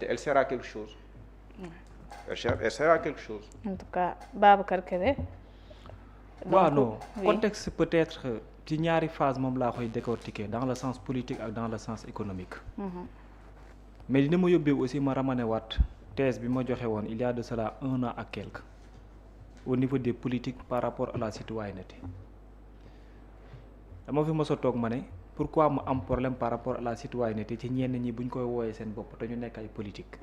elle sert à quelque chose. Elle sert à quelque chose. En tout cas Babacar Kébé. waaw non contexte peut-être ci ñaari phase moom laa koy décortiquer dans le sens politique ak dans le sens économique. mais dina ma yóbbee aussi ma ramené waat thèse bi ma joxe woon il y a de cela 1 an ak quelque au niveau des politiques par rapport à la citoyenneté dama fi mos a toog ma ne pourquoi mu am problème par rapport à la citoyenneté ci ñenn ñi bu ñu koy wooyee seen bopp te ñu nekk ay politique.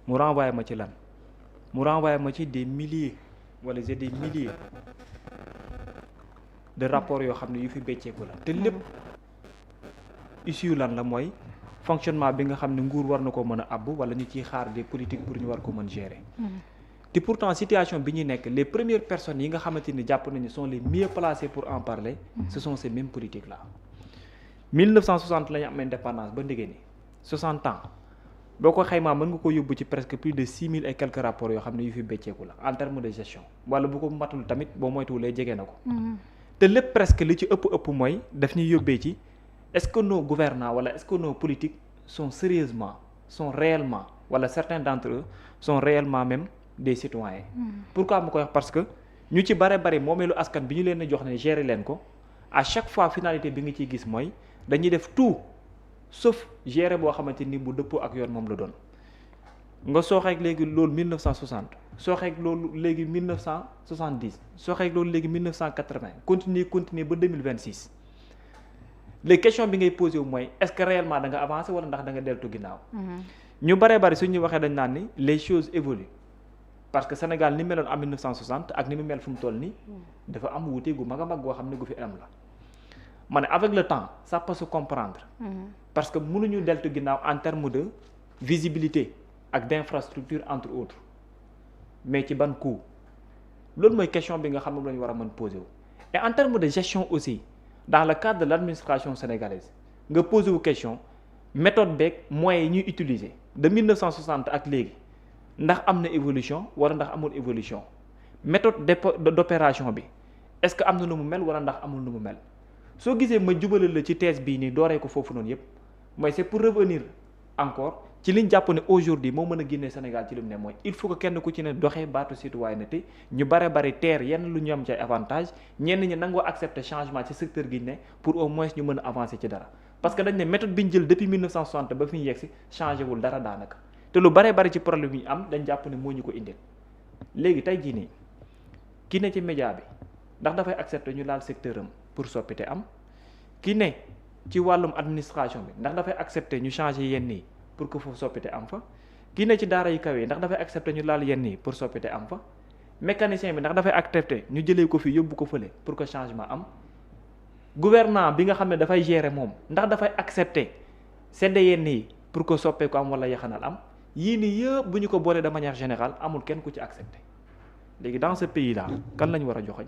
mu renvoyé ma ci lan mu renvoyé ma ci des milliers wala j'ai des milliers de rapports yoo xam ne yu fi becceeku la te lépp issue lan la mooy fonctionnement bi nga xam ne nguur war na ko mën a àbb wala ñu ciy xaar des politiques pour ñu war ko mën gérer. te pourtant situation bi ñu nekk les premières personnes yi nga xamante ni jàpp nañu sont les mieux placées pour en parler. Ce sont ces mêmes politiques là. 1960 la ñu am indépendance ba ndege ni 60 ans boo ko xaymaa mën nga ko yóbbu ci presque plus de 6000 et quelques rapports yoo xam ne yu fi becceeku la en terme de gestion wala bu ko matul tamit boo moytuwulee jege na ko. te lépp presque li ci ëpp mooy daf ñuy yóbbee ci est-ce que nos gouvernants wala est-ce que nos politiques sont sérieusement sont réellement wala certains d'entre eux sont réellement même des citoyens. Pourquoi mu koy wax parce que ñu ci bare moomeelu askan bi ñu leen a jox ne gérer leen ko à chaque fois finalité bi nga ciy gis mooy dañuy def tout sauf gérer boo xamante ni bu dëppoo ak yoon moom la doon nga sooxeeg léegi loolu 1960 sooxeeg loolu léegi 1970 sooxeeg loolu léegi 1980 continuer ba 2026 les questions bi ngay posé wu mooy est-ce que réellement da nga avancé wala ndax da nga deltu ginnaaw. ñu bare suñu waxee dañ naan ni les choses évoluent parce que Sénégal ni meloon en 1960 ak ni mu mel fu mu toll nii dafa am wuute gu mag a mag goo xam ne gu fi am la ma ne avec le temps ça peut se comprendre. parce que mënuñu deltu ginnaaw en termes de visibilité ak d'infrastructure entre autres mais ci ban coût loolu mooy question bi nga xam ne la ñu war a mën poser wu. et en termes de gestion aussi dans le cadre de l'administration sénégalaise nga poser wu question méthode beeg moyens yi ñuy utiliser de 1960 ak léegi ndax am na évolution wala ndax amul évolution méthode d'opération bi est-ce que am na nu mu mel wala ndax amul nu mu mel soo gisee ma jubale la ci thèse bii nii dooree ko foofu noonu yépp mooy c'est pour revenir encore ci liñ jàpp ne aujourd'hui moo mën a génnee Sénégal ci li mu ne mooy il faut que kenn ku ci ne doxee baatu citoyenneté ñu bare teer yenn lu ñu am ci avantage ñenn ñi nangoo accepter changement ci secteur gi ne pour au moins ñu mën a avancer ci dara parce que dañ ne méthode bi ñu jël depuis 1960 ba fi ñu yegsi changé wul dara daanaka te lu bare ci problème yi am dañ jàpp ne moo ñu ko indil léegi tey jii nii ki ne ci média bi ndax dafay accepter ñu laal secteur am pour soppite am ki ne ci wàllum administration bi ndax dafay accepter ñu changer yenn yi pour que foofu soppite am fa ki ne ci daara yu kaw yi ndax dafay accepter ñu laal yenn yi pour soppite am fa mécanicien bi ndax dafay accepter ñu jëlee ko fii yóbbu ko fële pour que changement am gouvernant bi nga xam ne dafay gérer moom ndax dafay accepter sedd yenn yi pour que soppeeku am wala yaxanal am yii nii yëpp bu ñu ko boolee de manière générale amul kenn ku ci accepter léegi dans ce pays là kan lañu war a joxoñ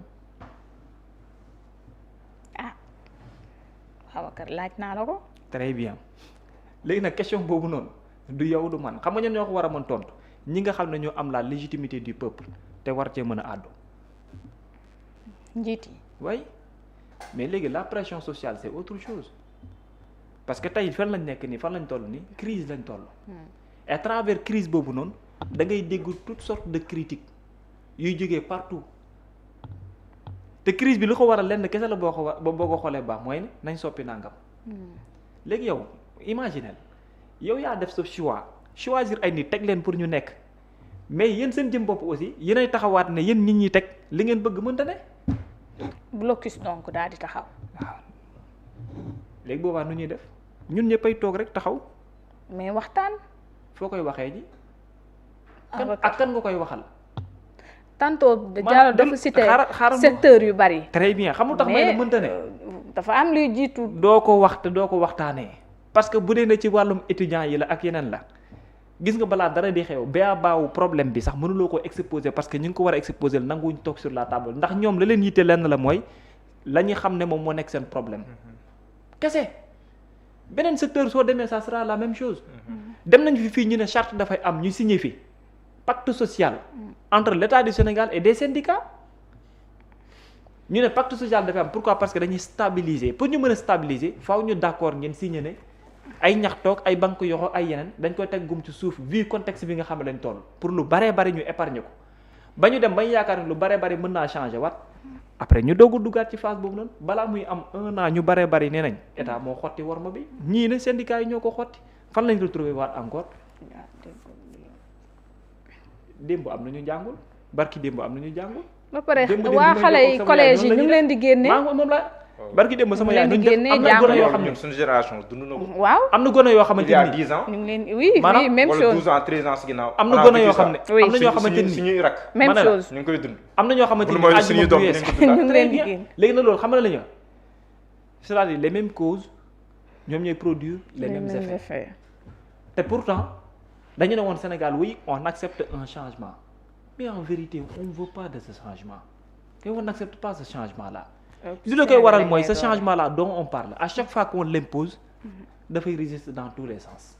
Babacar laaj naa la ko. très bien léegi nag question boobu noonu du yow du man xam nga ñun ñoo ko war a mën tontu ñi nga xam ne ñoo am la légitimité du peuple te war cee mën a àddu. njiit yi. oui mais léegi la pression sociale c'est autre chose parce que tey fan lañ nekk nii fan lañ toll nii crise lañ toll. et à travers crise boobu noonu da ngay dégg toutes sortes de critiques yuy jógee partout. te crise bi lu ko waral lenn kese la boo ko xoolee baax mooy ne nañ soppi nangam. léegi yow imaginez yow yaa def sa choisir ay nit teg leen pour ñu nekk mais yéen seen jëm bopp aussi yéenay taxawaat ne yéen nit ñi teg li ngeen bëgg mënta ne. blocus donc daal di taxaw. waaw léegi boobaa nu ñuy def ñun ñëppay toog rek taxaw. mais waxtaan. foo koy waxee ji. ak kan nga koy waxal. tantôt Diallo dafa cité secteur yu bari. très bien xamul tax may la mënta ne. dafa am luy jiitu. doo ko wax te doo ko waxtaanee. parce que bu dee na ci wàllum étudiant yi la ak yeneen la gis nga balaa dara di xew ba baawu problème bi sax mënuloo ko exposer parce que ñu ngi ko war a exposer nanguwuñ toog sur la table ndax ñoom la leen yitte lenn la mooy la ñuy xam ne moom moo nekk seen problème. kese beneen secteur soo demee ça sera la même chose. dem nañ fi fii ñu ne charte dafay am ñu signé fi pacte social. entre l'État du Sénégal et des syndicats ñu ne pacte social dafay am pourquoi parce que dañuy stabiliser pour ñu mën a stabiliser faaw ñu d'accord ngeen signé ne ay ñax toog ay banque yoxo ay yeneen dañ koy teg gum ci suuf vu contexte bi nga xam ne lañ toll pour lu baree bari ñu épargner ko ba ñu dem bañ yaakaar ne lu baree bari mën naa changer wat après ñu doog a duggaat ci phase boobu noonu balaa muy am 1 an ñu baree bari nee nañ état moo xotti worma bi ñii ne syndicat yi ñoo ko xotti fan lañ retrouver waat encore démb am na ñu jàngul barki démb am na ñu jàngul. ba pare waa xale yi collège yi ñu ngi leen di génne. moom la barki démb sama yaay ñu ngi leen di génne am na gone yoo xam ne ñun suñu génération dund na ko. waaw am na gone yoo xamante il y a ni 10 ans. ñu ngi leen oui oui même wala chose 12 ans 13 ans si ginnaaw. am na gone yoo xam ne oui am na ñoo xamante ni suñuy rak. même ma ne la, chose ñu ngi koy dund. am na ñoo xamante ni mooy àjjuma suñuy bu doom wees. dinañ ko dundaat. ñu ngi leen di génne. léegi nag loolu xam nga la ñu c'est-à-dire les mêmes causes ñoom ñooy produire les mêmes effets te pourtant dañu ne woon Sénégal oui on accepte un changement mais en vérité on ne veut pas de ce changement et on n'accepte pas ce changement là li la koy waral mooy ce changement là dont on parle à chaque fois qu'on l'impose dafay résister dans tous les sens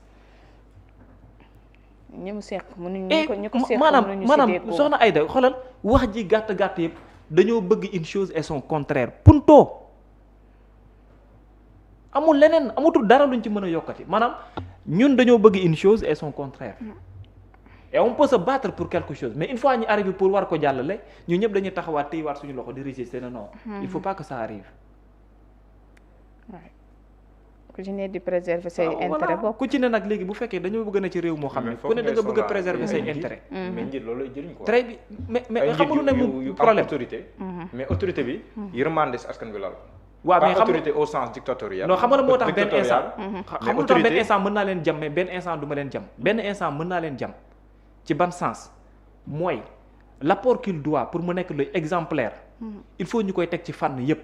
ñi mu seq mënuñu et ñu ko seq maanaam soxna Aïda xoolal wax ji gàtt yëpp dañoo bëgg une chose et son contraire punto amul leneen amatul dara luñ ci mën a yokkati maanaam ñun dañoo bëgg une chose et son contraire et on peut se battre pour quelque chose mais une fois ñu arrivé pour war ko jàllale ñu ñëpp dañuy taxawaat téyewaat suñu loxo di résister non il faut pas que ça arrive. ku ci ne di préserver say intérêt bopp. ku ci ne nag léegi bu fekkee dañoo bëgg na ci réew moo xam ne ku ne da nga bëgg a préserver say intérêt. mais njiit loolu lay jëriñ quoi. très bien mais xamul ne mu problème autorité. mais autorité bi. yërmande si askan bi lal. waaw mais xam autorité au sens dictatorial. non xam nga moo tax benn instant. mais xam nga benn instant mën naa leen jam mais benn instant du ma leen jam. benn instant mën naa leen jam ci ban sens mooy l'apport qu'il doit pour mu nekk lu exemplaire. il faut ñu koy teg ci fànn yépp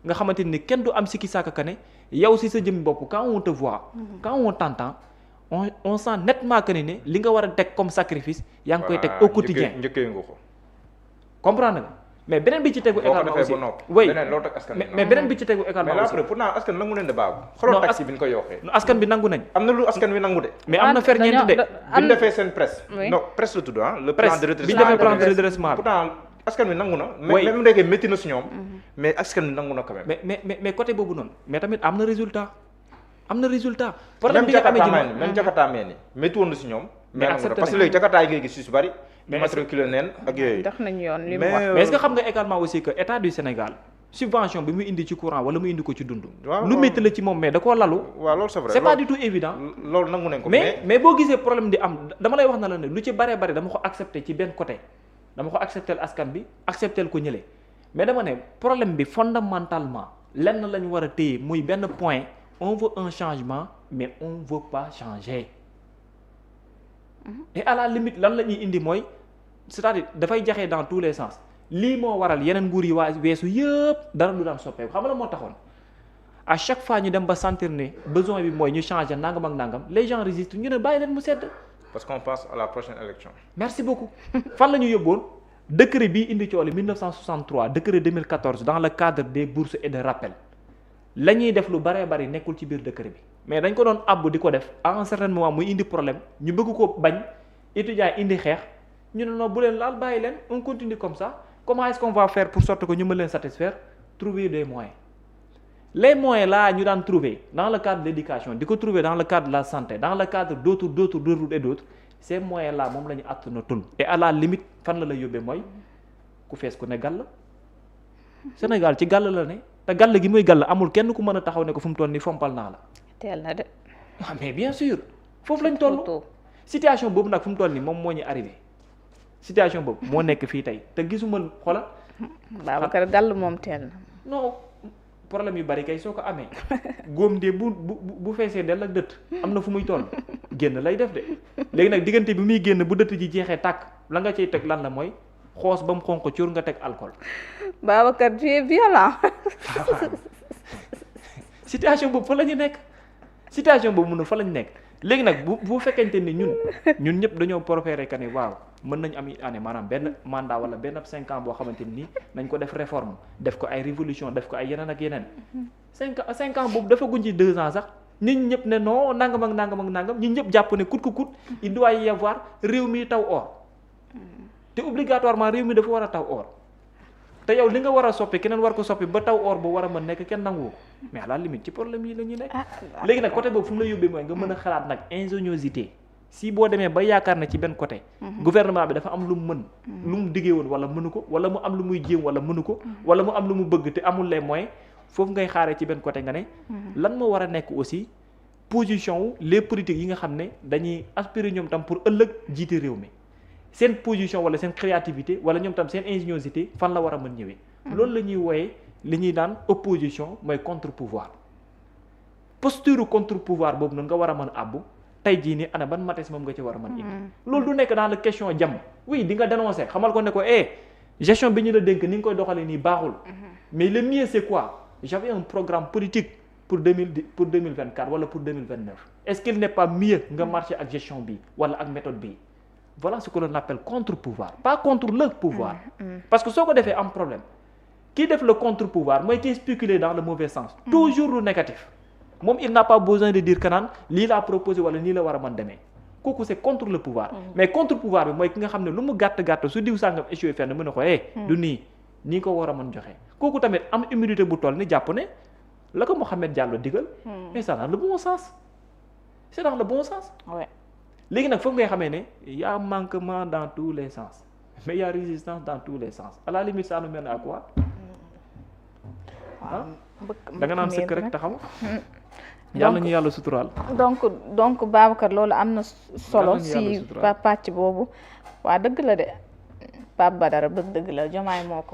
nga xamante ni kenn du am sikki sàkka ne yow si sa jëm bopp quand on te voit. quand on t'entend on sent nettement que ne li nga war a teg comme sacrifice. yaa ngi koy teg au quotidien njëkkee nga ko. comprendre nga mais beneen bi ci tegu également aussi oui mais beneen bi ci tegu également mais là aussi après pourtant askan nangu leen de baabu. xoolal taxi bi ñu ko yokkee. askan bi nangu nañ. am na lu askan wi nangu de. mais am na ferñeent de. bi ñu defee seen presse. non presse la tudd ah. le plan de redressement bi ñu defee plan de redressement bi. pourtant askan wi nangu na. même ndeke métti na si ñoom. mais askan wi nangu na quand même. mais côté boobu noonu mais tamit am na résultat. am na résultat. problème bi nga amee ji même Jakarta mee ni métti woon na si ñoom. mais nangu na parce que léegi Jakarta yi ngay gis su bari. mais matriculé neen ak yooyu. dox nañu yoon li mu wax. mais est-ce que xam nga également aussi que état du Sénégal subvention bi muy indi ci courant wala muy indi ko ci dund. lu métti la ci moom mais da koo lalu. waaw loolu c'est vrai c'est pas du tout évident. loolu nangu nañ ko mais boo gisee problème di am dama lay wax na la ne lu ci baree bari dama ko accepter ci benn côté dama ko accepter askan bi accepter ko ñële mais dama ne problème bi fondamentalement lenn lañu war a téye muy benn point on veut un changement mais on veut pas changer. et à la limite lan la ñuy indi mooy c'est-à-dire dafay jaxee dans tous les sens lii moo waral yeneen nguur yi waa weesu yëpp dara du daan soppeeku xam nga la moo taxoon à chaque fois ñu dem ba sentir ne besoin bi mooy ñu changer nangam ak nangam les gens résistent ñu ne bàyyi leen mu sedd. parce qu'on passe à la prochaine élection. merci beaucoup fan la ñu yóbboon décret bii indi cooli 1963 décret 2014 dans le cadre des bourses et de rappel la ñuy def lu baree bari nekkul ci biir décret bi mais dañ ko doon àbb di ko def à un certain moment muy indi problème ñu bëgg ko bañ étudiants indi xeex ñu ne non bu leen laal bàyyi leen on continue comme ça comment est-ce qu'on va faire pour sorte que ñu mën leen satisfaire trouver des moyens les moyens là ñu daan trouver dans le cadre de l'éducation di ko trouver dans le cadre de la santé dans le cadre d'autres et d'autres ces moyens là moom la ñu àtt na tul et à la limite fan la yóbbee mooy ku fees ku ne gàll Sénégal ci gàll la ne te gàll gi muy gàll amul kenn ku mën a taxaw ne ko fu mu toll nii fompal naa la. teel na de. ah mais bien sûr foofu lañ toll. situation boobu nag fu mu toll nii moom moo ñu arrivé situation boobu moo nekk fii tey te gisuma xoolal. Babacar gàll moom teel na. non problème yu bari kay soo ko amee góom de bu feesee dell ak dëtt am na fu muy toll génn lay def de léegi nag diggante bi muy génn bu dëtt ji jeexee tàkk la nga cay teg lan la mooy xoos ba mu xonq cuur nga teg alcool. Babacar tu es violent. situation boobu fa la ñu nekk situation boobu mun na fa la ñu nekk léegi nag bu fekkente ni ñun ñëpp dañoo préféré que ne waaw mën nañu am année maanaam benn mandat wala benn 5 ans boo xamante ni nañ ko def réforme def ko ay révolution def ko ay yeneen ak yeneen 5 ans boobu dafa guñ ci 2 ans sax nit ñi ñëpp ne non nangam ak nangam ñi ñëpp jàpp ne coûte que coûte il doit y avoir réew mi taw or te obligatoirement réew mi dafa war a taw or te yow li nga war a soppi keneen war ko soppi ba taw or bu war a mën nekk kenn nangu ko mais à la limite ci problème yi la ñuy nekk. léegi nag côté boobu fu mu la yóbbee mooy nga mën a xalaat nag ingéniosité si boo demee ba yaakaar na ci benn côté. gouvernement bi dafa am lu mu mën. lu mu diggee woon wala mënu ko wala mu am lu muy jéem wala mënu ko. wala mu am lu mu bëgg te amul les moyens foofu ngay xaaree ci benn côté nga ne. lan moo war a nekk aussi position wu les politiques yi nga xam ne dañuy aspirer ñoom tam pour ëllëg jiite réew mi. seen position wala seen créativité wala ñoom tam seen ingéniosité fan la war a mën ñëwee. loolu la ñuy wooyee li ñuy daan opposition mooy contre pouvoir posture contre pouvoir boobu noonu nga war a mën àbbu tey jii nii ana ban mates moom nga ci war a mën indi. loolu du nekk dans la question jàmm oui di nga dénoncer xamal ko ne ko gestion bi ñu la dénk ni nga koy doxalee nii baaxul. mais le mieux c'est quoi j'avais un programme politique pour 2024 wala pour 2029 est-ce qu'il n'est pas mieux nga marcher ak gestion bi wala ak méthode bi. Voilà ce que l'on appelle contre-pouvoir pas contre le pouvoir parce que soo ko defee am problème kii def le contre-pouvoir mooy kii spéculer dans le mauvais sens toujours lu négatif moom il n'a pas besoin de dire que naan lii laa proposé wala nii la war a mën demee kooku c'est contre le pouvoir mais contre-pouvoir bi mooy ki nga xam ne lu mu gàtt-gàtt su diw sàngam échoué fenn mën na ko du nii ko war a mën joxe kooku tamit am humilité bu toll ni jàpp ne la ko Mouhamed Diallo digal mais c'est dans le bon sens c'est dans le bon sens léegi nag foofu ngay xamee ne y a manquement dans tous les sens mais y a résistance dans tous les sens à la limite ça nous mène à quoi da nga naan sëkk rek taxaw yàlla ñu yàlla suturaal donc Babacar loolu am na solo si pàcc boobu waa dëgg la de Pape Badara dëgg la Diomaye moo ko